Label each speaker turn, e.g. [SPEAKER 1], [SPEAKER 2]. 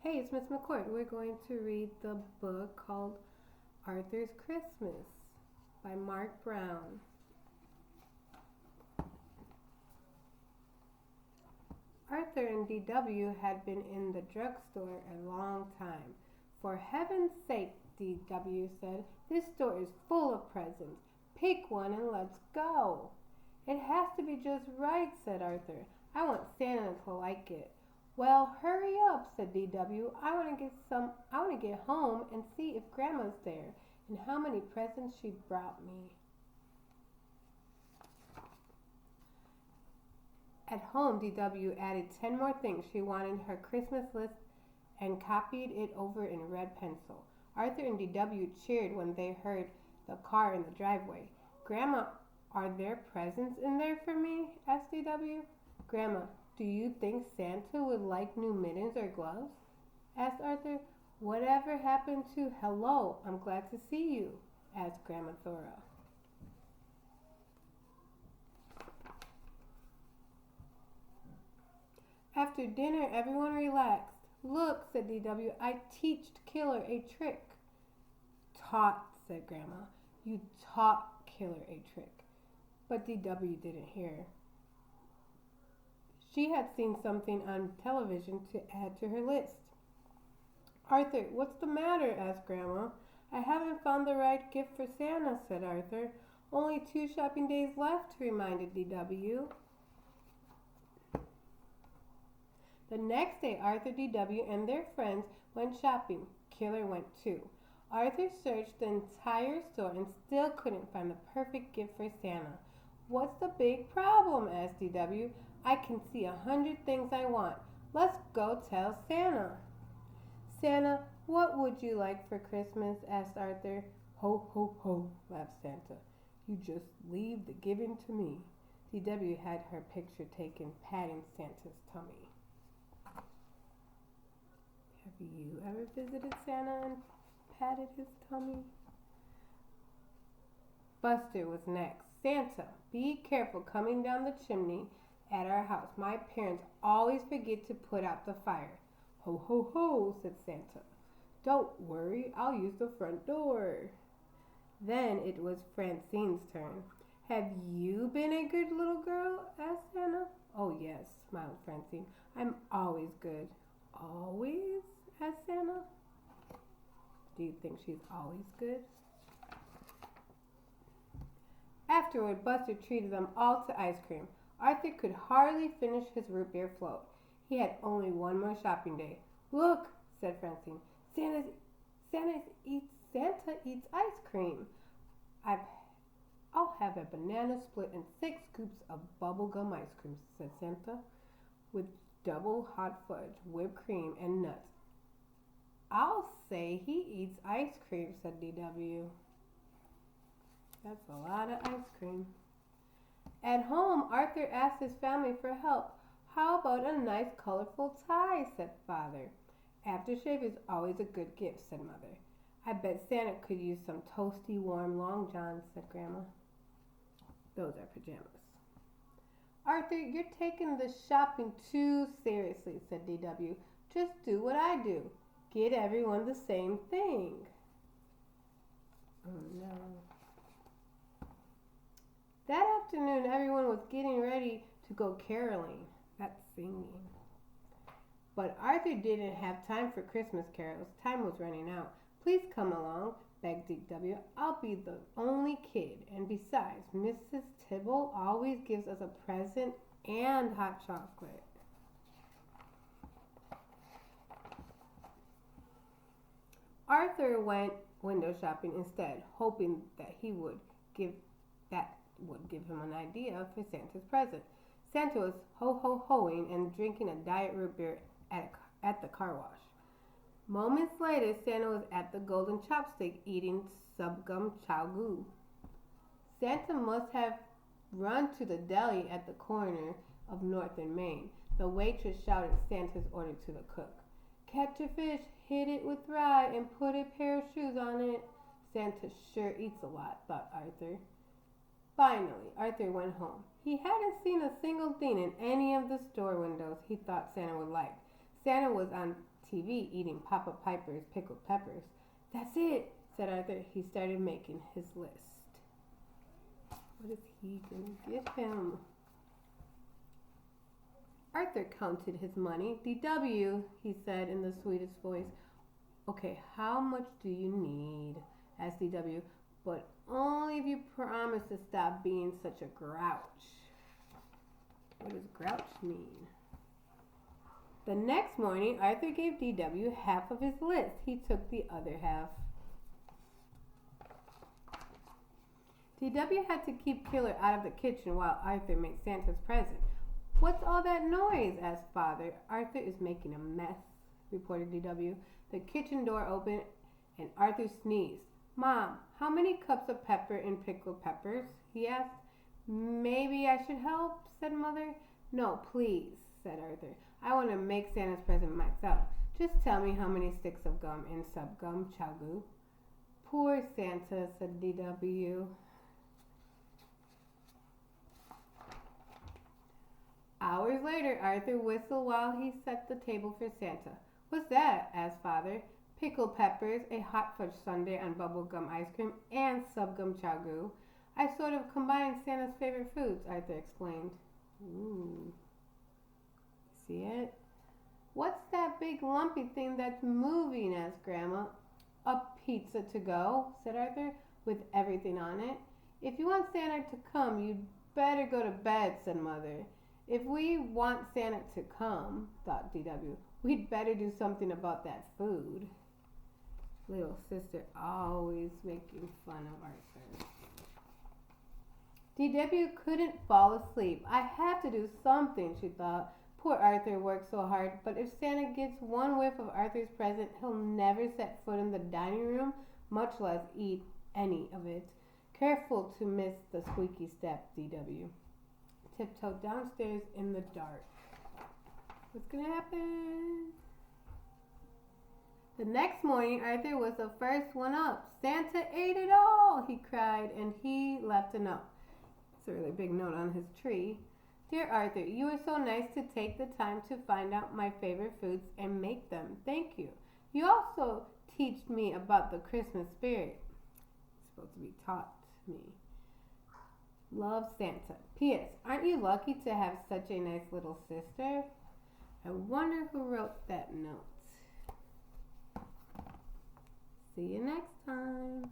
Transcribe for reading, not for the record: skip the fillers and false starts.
[SPEAKER 1] Hey, it's Miss McCord. We're going to read the book called Arthur's Christmas by Mark Brown. Arthur and D.W. had been in the drugstore a long time. For heaven's sake, D.W. said, this store is full of presents. Pick one and let's go. It has to be just right, said Arthur. I want Santa to like it. Well, hurry up, said D.W. I want to get home and see if Grandma's there and how many presents she brought me. At home, D.W. added 10 more things she wanted her Christmas list and copied it over in red pencil. Arthur and D.W. cheered when they heard the car in the driveway. Grandma, are there presents in there for me? Asked D.W. Grandma, do you think Santa would like new mittens or gloves? Asked Arthur. Whatever happened to hello, I'm glad to see you? Asked Grandma Thora. After dinner, everyone relaxed. Look, said D.W., I teached Killer a trick. Taught, said Grandma. You taught Killer a trick. But D.W. didn't hear. She had seen something on television to add to her list. Arthur, what's the matter? Asked Grandma. I haven't found the right gift for Santa, said Arthur. Only 2 shopping days left, reminded D.W. The next day, Arthur, D.W., and their friends went shopping. Killer went too. Arthur searched the entire store and still couldn't find the perfect gift for Santa. What's the big problem? Asked D.W. I can see 100 things I want. Let's go tell Santa. Santa, what would you like for Christmas? Asked Arthur. Ho, ho, ho, laughed Santa. You just leave the giving to me. D.W. had her picture taken patting Santa's tummy. Have you ever visited Santa and patted his tummy? Buster was next. Santa, be careful coming down the chimney at our house. My parents always forget to put out the fire. Ho, ho, ho, said Santa. Don't worry, I'll use the front door. Then it was Francine's turn. Have you been a good little girl? Asked Santa. Oh, yes, smiled Francine. I'm always good. Always? Asked Santa. Do you think she's always good? Afterward, Buster treated them all to ice cream. Arthur could hardly finish his root beer float. He had only one more shopping day. Look, said Francine, Santa eats ice cream. I'll have a banana split and 6 scoops of bubblegum ice cream, said Santa, with double hot fudge, whipped cream, and nuts. I'll say he eats ice cream, said D.W. That's a lot of ice cream. At home, Arthur asked his family for help. How about a nice colorful tie, said Father. Aftershave is always a good gift, said Mother. I bet Santa could use some toasty, warm long johns, said Grandma. Those are pajamas. Arthur, you're taking the shopping too seriously, said D.W. Just do what I do. Get everyone the same thing. Oh no. That afternoon, everyone was getting ready to go caroling. That's singing. But Arthur didn't have time for Christmas carols. Time was running out. Please come along, begged D.W. I'll be the only kid. And besides, Mrs. Tibble always gives us a present and hot chocolate. Arthur went window shopping instead, hoping that would give him an idea for Santa's present. Santa was ho-ho-hoing and drinking a diet root beer at the car wash. Moments later, Santa was at the Golden Chopstick eating subgum chow goo. Santa must have run to the deli at the corner of North and Main. The waitress shouted Santa's order to the cook. Catch a fish, hit it with rye, and put a pair of shoes on it. Santa sure eats a lot, thought Arthur. Finally, Arthur went home. He hadn't seen a single thing in any of the store windows he thought Santa would like. Santa was on TV eating Papa Piper's pickled peppers. That's it, said Arthur. He started making his list. What is he going to give him? Arthur counted his money. DW, he said in the sweetest voice. Okay, how much do you need? Asked DW. But only if you promise to stop being such a grouch. What does grouch mean? The next morning, Arthur gave DW half of his list. He took the other half. DW had to keep Killer out of the kitchen while Arthur made Santa's present. What's all that noise? Asked Father. Arthur is making a mess, reported DW. The kitchen door opened and Arthur sneezed. Mom, how many cups of pepper and pickled peppers? He asked. Maybe I should help, said Mother. No, please, said Arthur. I want to make Santa's present myself. Just tell me how many sticks of gum and subgum, Chowgoo. Poor Santa, said DW. Hours later, Arthur whistled while he set the table for Santa. What's that? Asked Father. Pickled peppers, a hot fudge sundae on bubblegum ice cream, and subgum Chowgoo. I sort of combined Santa's favorite foods, Arthur explained. Ooh. See it? What's that big lumpy thing that's moving? Asked Grandma. A pizza to go, said Arthur, with everything on it. If you want Santa to come, you'd better go to bed, said Mother. If we want Santa to come, thought DW, we'd better do something about that food. Little sister always making fun of Arthur. DW couldn't fall asleep. I have to do something, she thought. Poor Arthur worked so hard, but if Santa gets one whiff of Arthur's present, he'll never set foot in the dining room, much less eat any of it. Careful to miss the squeaky step, DW. Tiptoed downstairs in the dark. What's gonna happen? The next morning, Arthur was the first one up. Santa ate it all, he cried, and he left a note. It's a really big note on his tree. Dear Arthur, you were so nice to take the time to find out my favorite foods and make them. Thank you. You also teach me about the Christmas spirit. It's supposed to be taught me. Love, Santa. P.S. Aren't you lucky to have such a nice little sister? I wonder who wrote that note. See you next time.